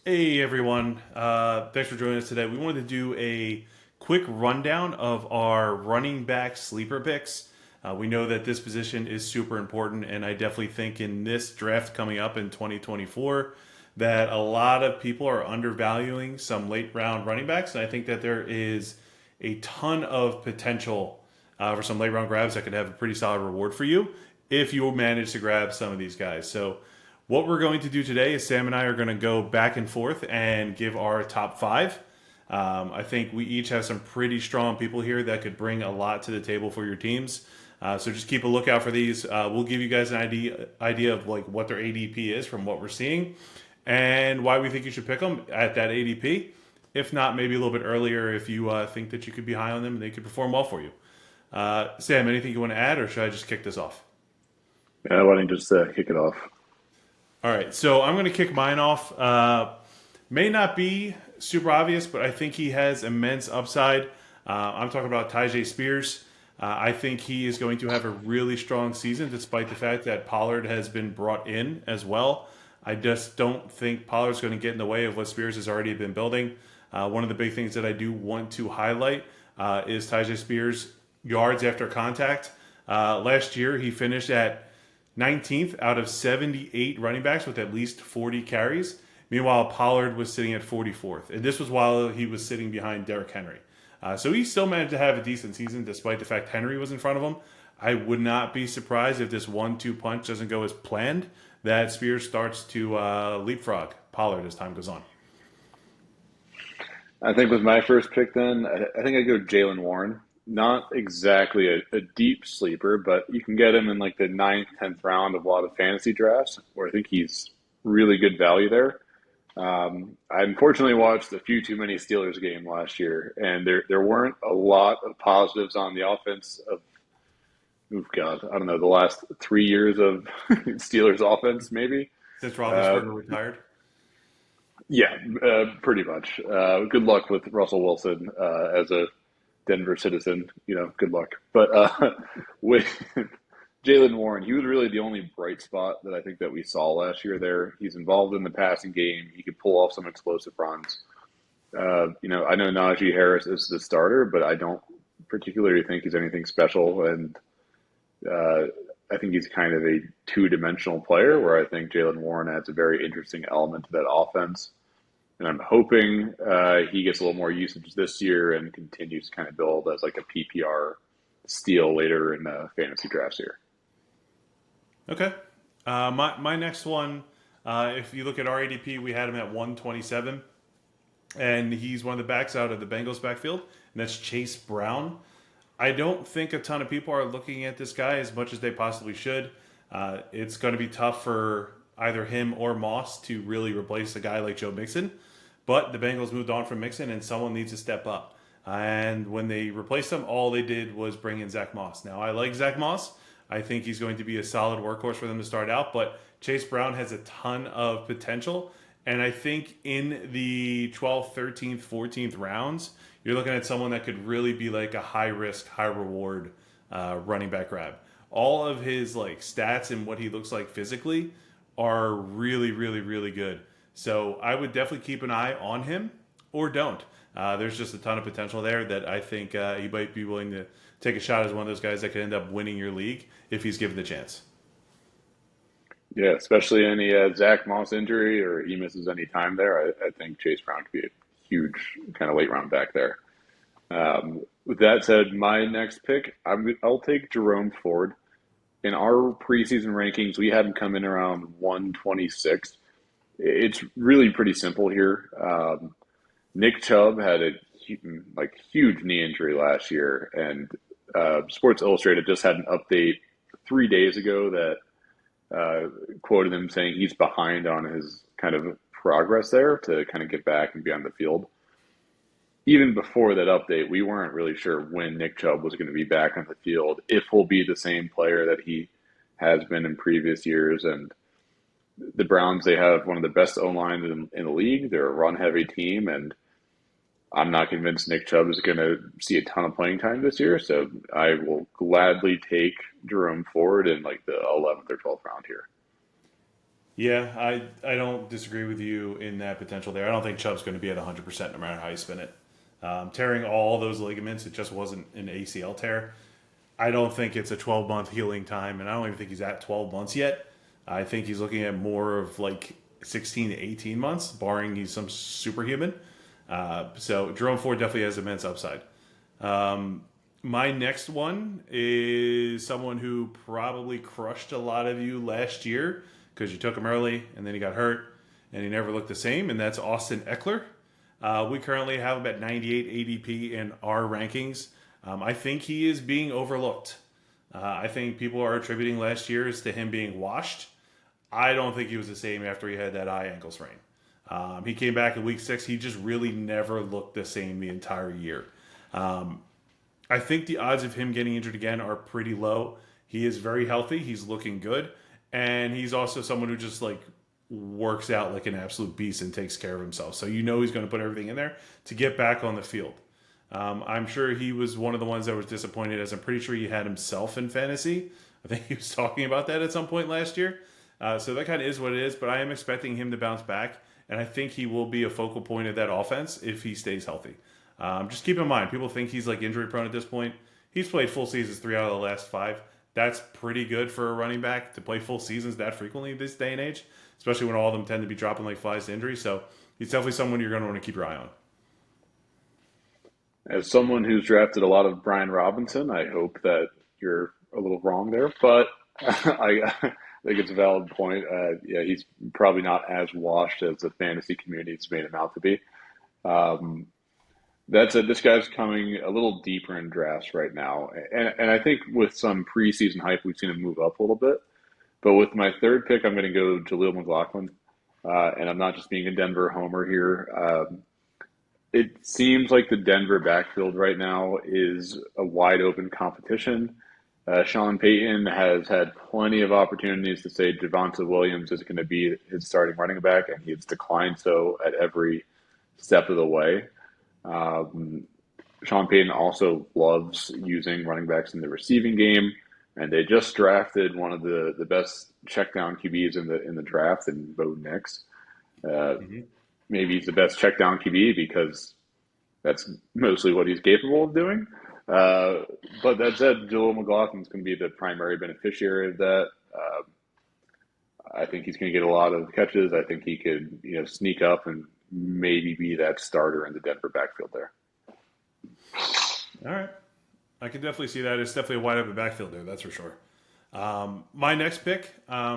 Hey everyone, thanks for joining us today. We wanted to do a quick rundown of our running back sleeper picks. We know that this position is super important, and I definitely think in this draft coming up in 2024 that a lot of people are undervaluing some late round running backs, and I think that there is a ton of potential for some late round grabs that could have a pretty solid reward for you if you manage to grab some of these guys. So what we're going to do today is Sam and I are going to go back and forth and give our top five. I think we each have some pretty strong people here that could bring a lot to the table for your teams. So just keep a lookout for these. We'll give you guys an idea of like what their ADP is from what we're seeing, and why we think you should pick them at that ADP. If not, maybe a little bit earlier if you think that you could be high on them and they could perform well for you. Sam, anything you want to add, or should I just kick this off? Why don't you just kick it off? All right, so I'm going to kick mine off. May not be super obvious, but I think he has immense upside. I'm talking about Tyjae Spears. I think he is going to have a really strong season, despite the fact that Pollard has been brought in as well. I just don't think Pollard's going to get in the way of what Spears has already been building. One of the big things that I do want to highlight is Tyjae Spears' yards after contact. Last year, he finished at 19th out of 78 running backs with at least 40 carries. Meanwhile, Pollard was sitting at 44th. And this was while he was sitting behind Derrick Henry. So he still managed to have a decent season despite the fact Henry was in front of him. I would not be surprised if this 1-2 punch doesn't go as planned, that Spears starts to leapfrog Pollard as time goes on. I think with my first pick, then I think I go Jalen Warren. Not exactly a deep sleeper, but you can get him in like the ninth, 10th round of a lot of fantasy drafts, where I think he's really good value there. I unfortunately watched a few too many Steelers game last year, and there weren't a lot of positives on the offense of, oh God, I don't know, the last 3 years of Steelers offense, maybe. Since Uh, Roethlisberger retired. yeah, pretty much. Good luck with Russell Wilson as a Denver citizen. Good luck. But with Jalen Warren, he was really the only bright spot that I think that we saw last year there. He's involved in the passing game. He could pull off some explosive runs. I know Najee Harris is the starter, but I don't particularly think he's anything special. And uh, I think he's kind of a two-dimensional player where I think Jalen Warren adds a very interesting element to that offense. And I'm hoping he gets a little more usage this year and continues to kind of build as like a PPR steal later in fantasy drafts here. Okay. My next one, if you look at our ADP, we had him at 127, and he's one of the backs out of the Bengals backfield, and that's Chase Brown. I don't think a ton of people are looking at this guy as much as they possibly should. It's going to be tough for either him or Moss to really replace a guy like Joe Mixon, but the Bengals moved on from Mixon, and someone needs to step up. And when they replaced him, all they did was bring in Zach Moss. Now, I like Zach Moss. I think he's going to be a solid workhorse for them to start out, but Chase Brown has a ton of potential. And I think in the 12th, 13th, 14th rounds, you're looking at someone that could really be like a high risk, high reward running back grab. All of his like stats and what he looks like physically are really, really, really good. So I would definitely keep an eye on him or don't. There's just a ton of potential there that I think he might be willing to take a shot as one of those guys that could end up winning your league if he's given the chance. Yeah, especially any Zach Moss injury or he misses any time there. I think Chase Brown could be a huge kind of late round back there. With that said, my next pick, I'll take Jerome Ford. In our preseason rankings, we had him come in around 126. It's really pretty simple here. Nick Chubb had a huge knee injury last year, and Sports Illustrated just had an update 3 days ago that quoted him saying he's behind on his kind of progress there to kind of get back and be on the field. Even before that update, we weren't really sure when Nick Chubb was going to be back on the field, if he'll be the same player that he has been in previous years. And the Browns, they have one of the best O-lines in the league. They're a run-heavy team, and I'm not convinced Nick Chubb is going to see a ton of playing time this year. So I will gladly take Jerome Ford in like the 11th or 12th round here. Yeah, I don't disagree with you in that potential there. I don't think Chubb's going to be at 100% no matter how you spin it. Tearing all those ligaments, it just wasn't an ACL tear. I don't think it's a 12-month healing time, and I don't even think he's at 12 months yet. I think he's looking at more of like 16 to 18 months, barring he's some superhuman. So Jerome Ford definitely has immense upside. My next one is someone who probably crushed a lot of you last year because you took him early and then he got hurt and he never looked the same, and that's Austin Eckler. We currently have him at 98 ADP in our rankings. I think he is being overlooked. I think people are attributing last year's to him being washed. I don't think he was the same after he had that eye ankle sprain. He came back in week 6. He just really never looked the same the entire year. I think the odds of him getting injured again are pretty low. He is very healthy. He's looking good. And he's also someone who just like works out like an absolute beast and takes care of himself. So you know he's going to put everything in there to get back on the field. I'm sure he was one of the ones that was disappointed, as I'm pretty sure he had himself in fantasy. I think he was talking about that at some point last year. So that kind of is what it is, but I am expecting him to bounce back, and I think he will be a focal point of that offense if he stays healthy. Just keep in mind, people think he's like injury prone at this point. He's played full seasons 3 out of the last 5. That's pretty good for a running back to play full seasons that frequently this day and age, especially when all of them tend to be dropping like flies to injury. So he's definitely someone you're going to want to keep your eye on. As someone who's drafted a lot of Brian Robinson, I hope that you're a little wrong there, but I think it's a valid point. Yeah, he's probably not as washed as the fantasy community has made him out to be. Um, That's it. This guy's coming a little deeper in drafts right now, and I think with some preseason hype, we've seen him move up a little bit. But with my third pick, I'm going to go Jaleel McLaughlin, and I'm not just being a Denver homer here. It seems like the Denver backfield right now is a wide open competition. Sean Payton has had plenty of opportunities to say Javonte Williams is going to be his starting running back, and he's declined so at every step of the way. Um, Sean Payton also loves using running backs in the receiving game, and they just drafted one of the best check down QBs in the draft in Bo Nix. Uh, Mm-hmm. Maybe he's the best check down QB because that's mostly what he's capable of doing. Uh, but that said, Joel McLaughlin's going to be the primary beneficiary of that. I think he's going to get a lot of catches. I think he could, sneak up and maybe be that starter in the Denver backfield there. All right. I can definitely see that. It's definitely a wide open backfield there, that's for sure. My next pick,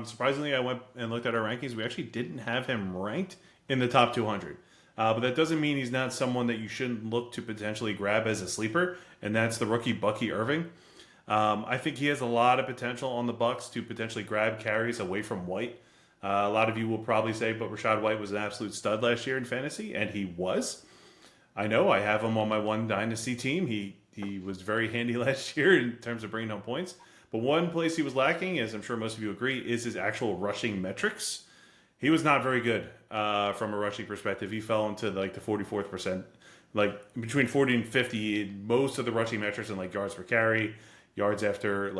surprisingly, I went and looked at our rankings. We actually didn't have him ranked in the top 200. But that doesn't mean he's not someone that you shouldn't look to potentially grab as a sleeper, and that's the rookie Bucky Irving. I think he has a lot of potential on the Bucks to potentially grab carries away from White. A lot of you will probably say, but Rashad White was an absolute stud last year in fantasy, and he was. I know I have him on my one dynasty team. He was very handy last year in terms of bringing home points. But one place he was lacking, as I'm sure most of you agree, is his actual rushing metrics. He was not very good from a rushing perspective. He fell into like the 44th percent, like between 40 and 50. Most of the rushing metrics in like yards per carry, yards after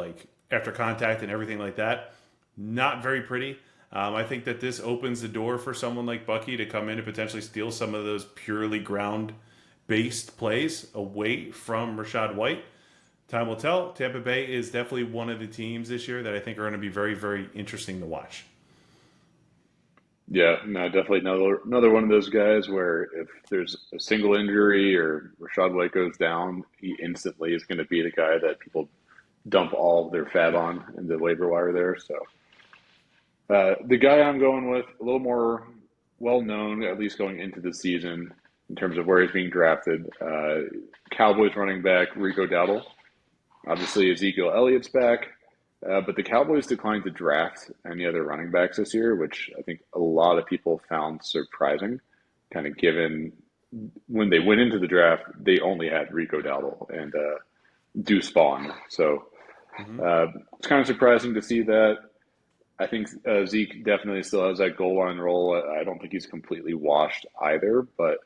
contact, and everything like that, not very pretty. I think that this opens the door for someone like Bucky to come in and potentially steal some of those purely ground based plays away from Rashad White. Time will tell. Tampa Bay is definitely one of the teams this year that I think are going to be very, very interesting to watch. Yeah, no, definitely another one of those guys where if there's a single injury or Rashad White goes down, he instantly is going to be the guy that people dump all of their fab on in the waiver wire there. So the guy I'm going with, a little more well known, at least going into the season in terms of where he's being drafted. Cowboys running back Rico Dowdle. Obviously, Ezekiel Elliott's back, but the Cowboys declined to draft any other running backs this year, which I think a lot of people found surprising, kind of given when they went into the draft, they only had Rico Dowdle and Deuce Vaughn. So Mm-hmm. it's kind of surprising to see that. I think Zeke definitely still has that goal line role. I don't think he's completely washed either, but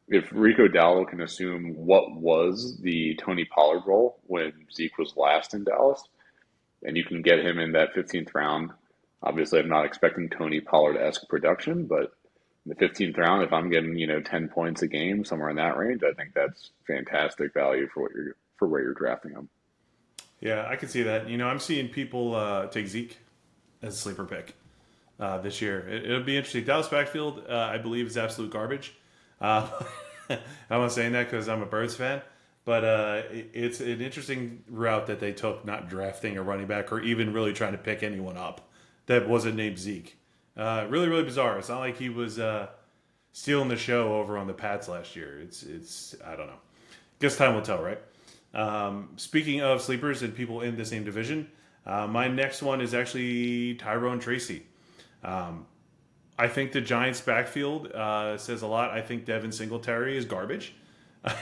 if Rico Dowdle can assume what was the Tony Pollard role when Zeke was last in Dallas, and you can get him in that 15th round, Obviously, I'm not expecting Tony Pollard-esque production, but in the 15th round, if I'm getting 10 points a game, somewhere in that range, I think that's fantastic value for where you're drafting them. Yeah, I can see that. I'm seeing people take Zeke as a sleeper pick this year. It'll be interesting. Dallas backfield, I believe, is absolute garbage. Uh, I'm not saying that because I'm a Birds fan, but it's an interesting route that they took, not drafting a running back or even really trying to pick anyone up that wasn't named Zeke. Really, really bizarre. It's not like he was stealing the show over on the Pats last year. It's I don't know. Guess time will tell, right? Speaking of sleepers and people in the same division, my next one is actually Tyrone Tracy. I think the Giants' backfield says a lot. I think Devin Singletary is garbage. I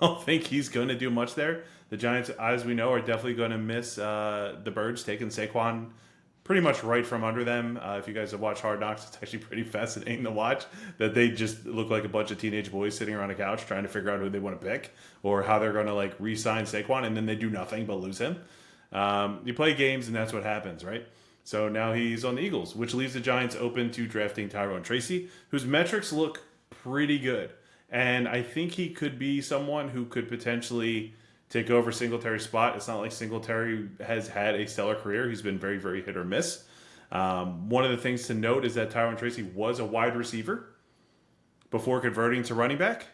don't think he's going to do much there. The Giants, as we know, are definitely going to miss the Birds taking Saquon pretty much right from under them. If you guys have watched Hard Knocks, it's actually pretty fascinating to watch that they just look like a bunch of teenage boys sitting around a couch trying to figure out who they want to pick or how they're going to like re-sign Saquon, and then they do nothing but lose him. You play games, and that's what happens, right? So now he's on the Eagles, which leaves the Giants open to drafting Tyrone Tracy, whose metrics look pretty good. And I think he could be someone who could potentially take over Singletary's spot. It's not like Singletary has had a stellar career. He's been very, very hit or miss. One of the things to note is that Tyrone Tracy was a wide receiver before converting to running back.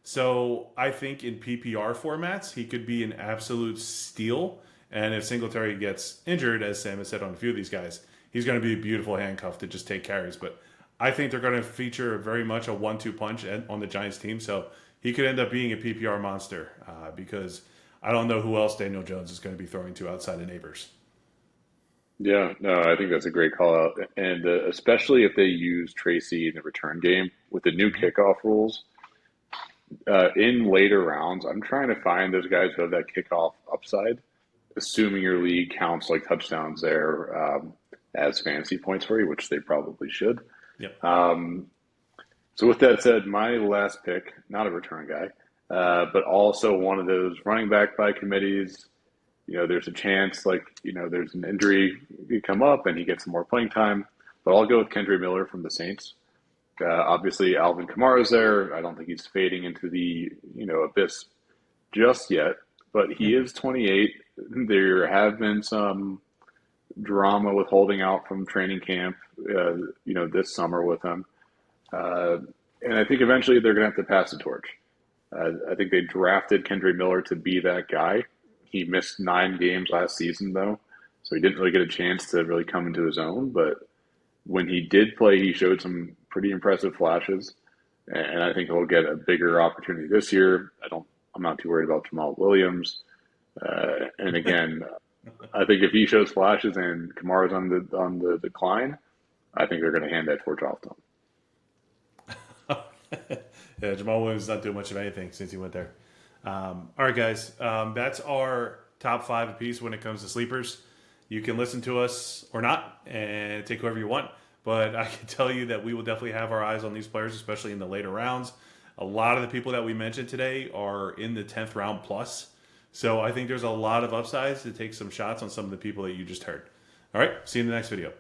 So I think in PPR formats, he could be an absolute steal. And if Singletary gets injured, as Sam has said on a few of these guys, he's going to be a beautiful handcuff to just take carries. But I think they're going to feature very much a 1-2 punch on the Giants team. So he could end up being a PPR monster because I don't know who else Daniel Jones is going to be throwing to outside of Neighbors. Yeah, no, I think that's a great call out, and especially if they use Tracy in the return game with the new kickoff rules in later rounds. I'm trying to find those guys who have that kickoff upside, assuming your league counts like touchdowns there as fantasy points for you, which they probably should. Yep. So with that said, my last pick, not a return guy, but also one of those running back by committees. There's a chance there's an injury could come up and he gets some more playing time. But I'll go with Kendre Miller from the Saints. Obviously, Alvin Kamara's there. I don't think he's fading into the abyss just yet, but he is 28. There have been some drama with holding out from training camp, this summer with him. And I think eventually they're going to have to pass the torch. I think they drafted Kendre Miller to be that guy. He missed 9 games last season, though, so he didn't really get a chance to really come into his own. But when he did play, he showed some pretty impressive flashes, and I think he'll get a bigger opportunity this year. I'm not too worried about Jamal Williams. And again, I think if he shows flashes and Kamara's on the decline, I think they're going to hand that torch off to him. Yeah, Jamal Williams is not doing much of anything since he went there. All right, guys. That's our top 5 apiece when it comes to sleepers. You can listen to us or not and take whoever you want. But I can tell you that we will definitely have our eyes on these players, especially in the later rounds. A lot of the people that we mentioned today are in the 10th round plus. So I think there's a lot of upsides to take some shots on some of the people that you just heard. All right, see you in the next video.